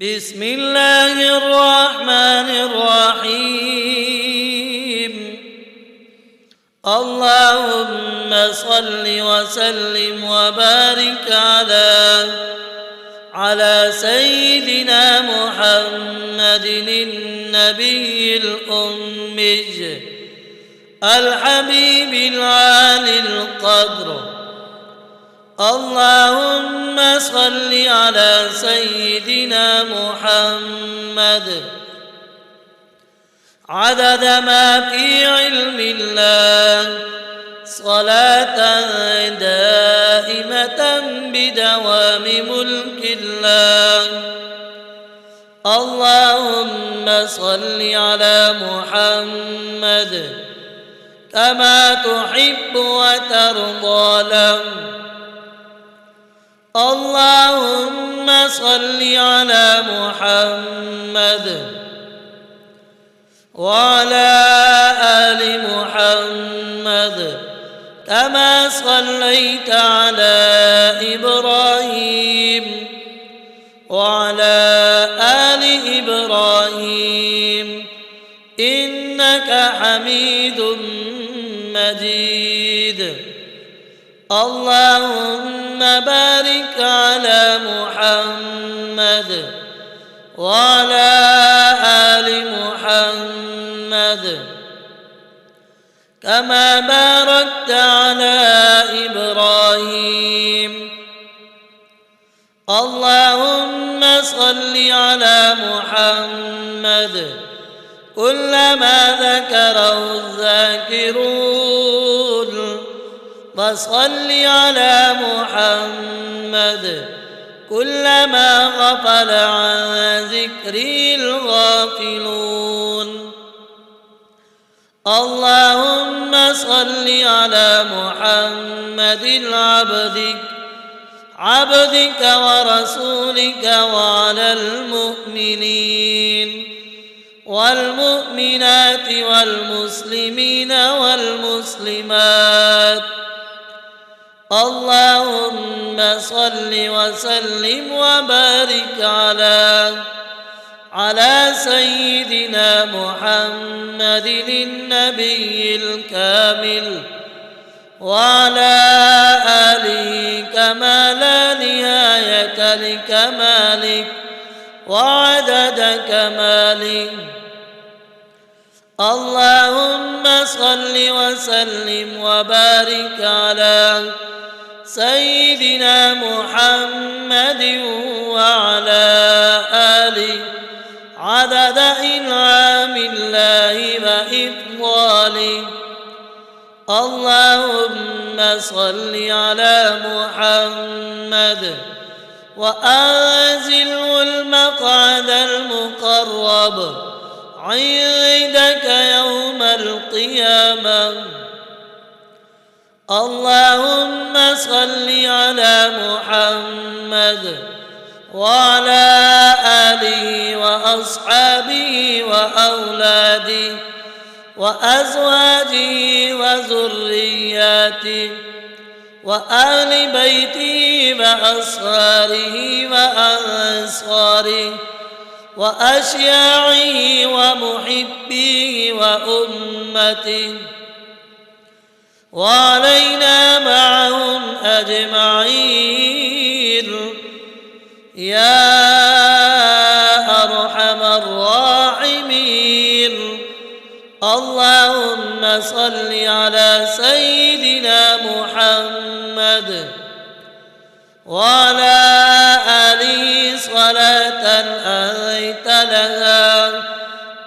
بسم الله الرحمن الرحيم. اللهم صل وسلم وبارك على سيدنا محمد النبي الأمي الحبيب العالي القدر. اللهم صل على سيدنا محمد عدد ما في علم الله، صلاة دائمة بدوام ملك الله. اللهم صل على محمد كما تحب وترضى له. اللهم صل على محمد وعلى آل محمد كما صليت على إبراهيم وعلى آل إبراهيم إنك حميد مجيد. اللهم بارك على محمد وعلى آل محمد كما باركت على إبراهيم. اللهم صل على محمد كلما ذكره الذاكرون، وصل على محمد كلما غفل عن ذكري الغافلون. اللهم صل على محمد عبدك ورسولك وعلى المؤمنين والمؤمنات والمسلمين والمسلمات. اللهم صل وسلم وبارك على سيدنا محمد النبي الكامل وعلى آله كما لا نهاية لكمالك وعدد كمالك. اللهم صل وسلم وبارك على سيدنا محمد وعلى آله عدد إنعام الله وإفضاله. اللهم صل على محمد وأنزله المقعد المقرب عندك يوم القيامة. اللهم صل على محمد وعلى آله وأصحابه وأولاده وأزواجه وذرياته وآل بيته وأصهاره وأنصاره وأشياعه ومحبيه وأمته وعلينا معهم أجمعين يا أرحم الراحمين. اللهم صل على سيدنا محمد وعلى آله صلاة أنت لها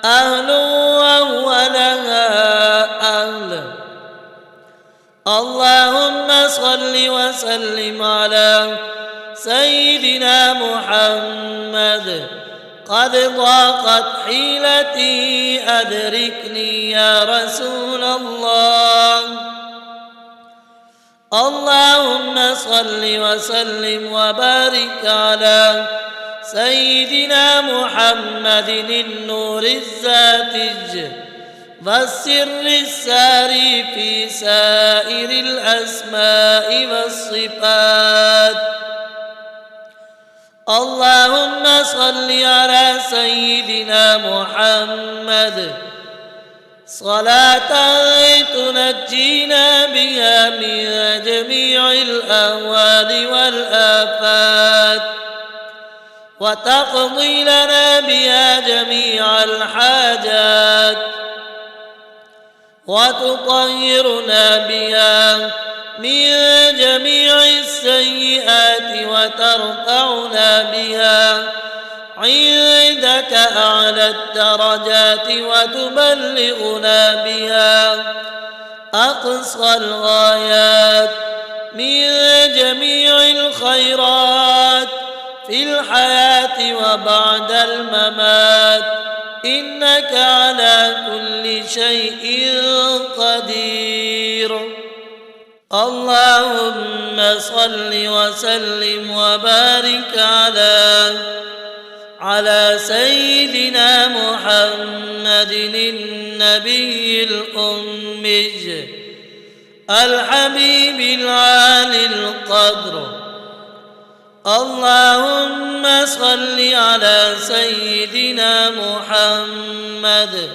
أهل وهو لها أهل. اللهم صل وسلم على سيدنا محمد قد ضاقت حيلتي أدركني يا رسول الله. اللهم صل وسلم وبارك على سيدنا محمد النور الزاتج والسر الساري في سائر الأسماء والصفات. اللهم صل على سيدنا محمد صلاة تنجينا بها من جميع الأهوال والآفات وتقضي لنا بها جميع الحاجات وتطهرنا بها من جميع السيئات وترفعنا بها عندك أعلى الدرجات وتبلغنا بها أقصى الغايات من جميع الخيرات في الحياة وبعد الممات إنك على كل شيء قدير. اللهم صل وسلم وبارك على سيدنا محمد النبي الأمي الحبيب العالي القدر. اللهم صل على سيدنا محمد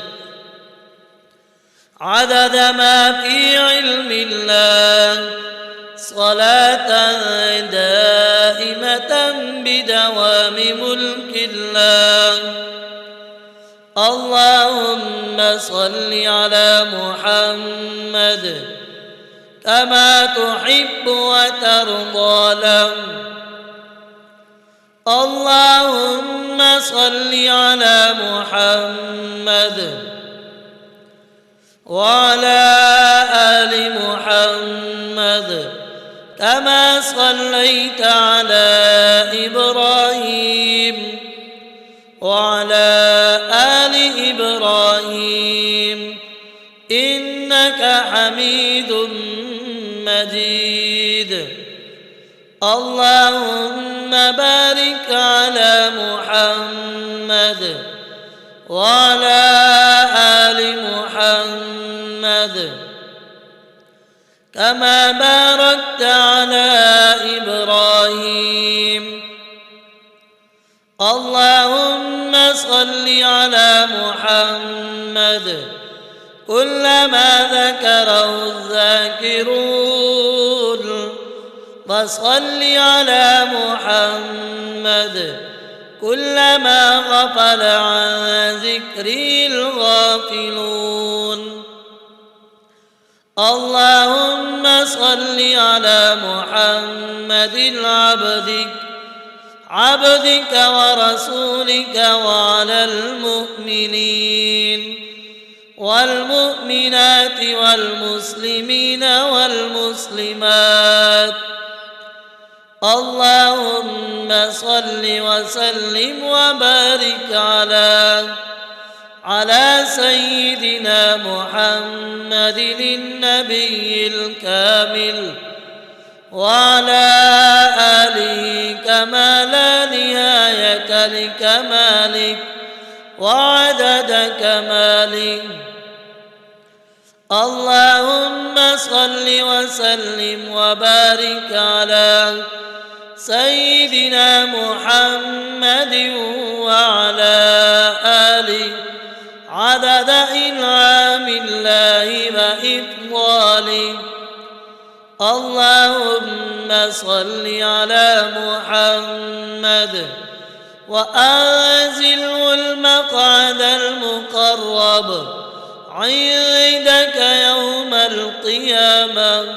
عدد ما في علم الله صلاة دائمة بدوام ملك الله. اللهم صل على محمد كما تحب وترضى له. اللهم صل على محمد وعلى آل محمد كما صليت على إبراهيم وعلى آل إبراهيم إنك حميد مجيد. اللهم بارك على محمد وعلى آل محمد كما باركت على إبراهيم. اللهم صل على محمد كلما ذكره الذاكرون وصل على محمد كلما غفل عن ذكره الغافلون. اللهم صل على محمد عبدك ورسولك وعلى المؤمنين والمؤمنات والمسلمين والمسلمات. اللهم صل وسلم وبارك على سيدنا محمد النبي الكامل وعلى آله كما لا نهاية لكمالك وعدد كمالك. اللهم صل وسلم وبارك على سيدنا محمد وعلى آله عدد إنعام الله وإفضاله. اللهم صل على محمد وأنزله المقعد المقرب عندك يوم القيامة.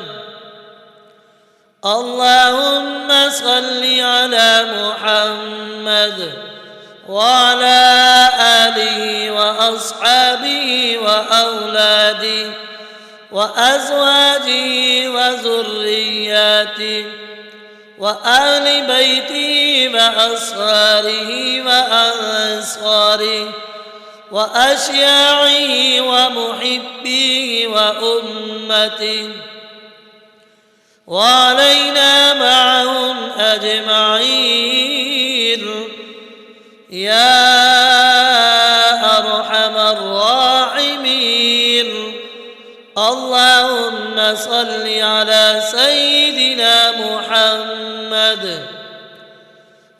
اللهم صل على محمد وعلى آله وأصحابه وأولاده وأزواجه وذرياته وأهل بيته وأصهاره وأنصاره وأشياعه ومحبيه وأمته وعلينا معهم أجمعين يا أرحم الراحمين. اللهم صل على سيدنا محمد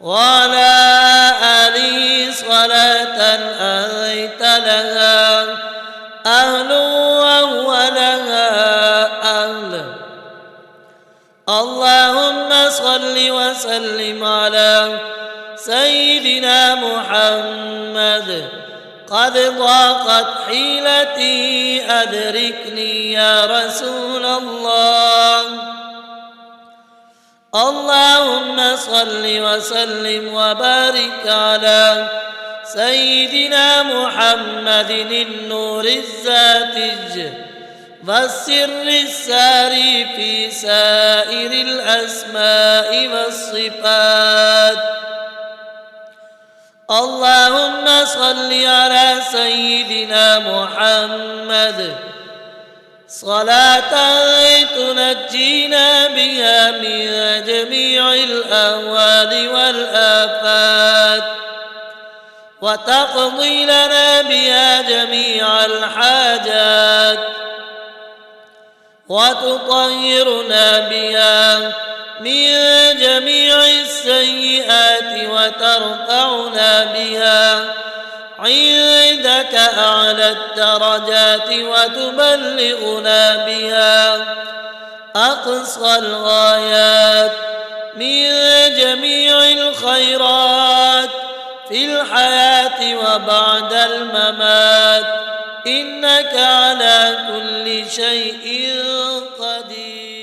وعلى آله صلاة أهديت لها أهل وهو لها أهل. اللهم صل وسلم على سيدنا محمد. قد ضاقت حيلتي أدركني يا رسول الله. اللهم صل وسلم وبارك على سيدنا محمد النور الزاتج والسر الساري في سائر الأسماء والصفات. اللهم صل على سيدنا محمد صلاة تنجينا بها من جميع الأهوال والآفات وتقضي لنا بها جميع الحاجات وتطهرنا بها من جميع السيئات وترفعنا بها عندك أعلى الدرجات وتبلغنا بها أقصى الغايات من جميع الخيرات في الحياة وبعد الممات إنك على كل شيء قدير.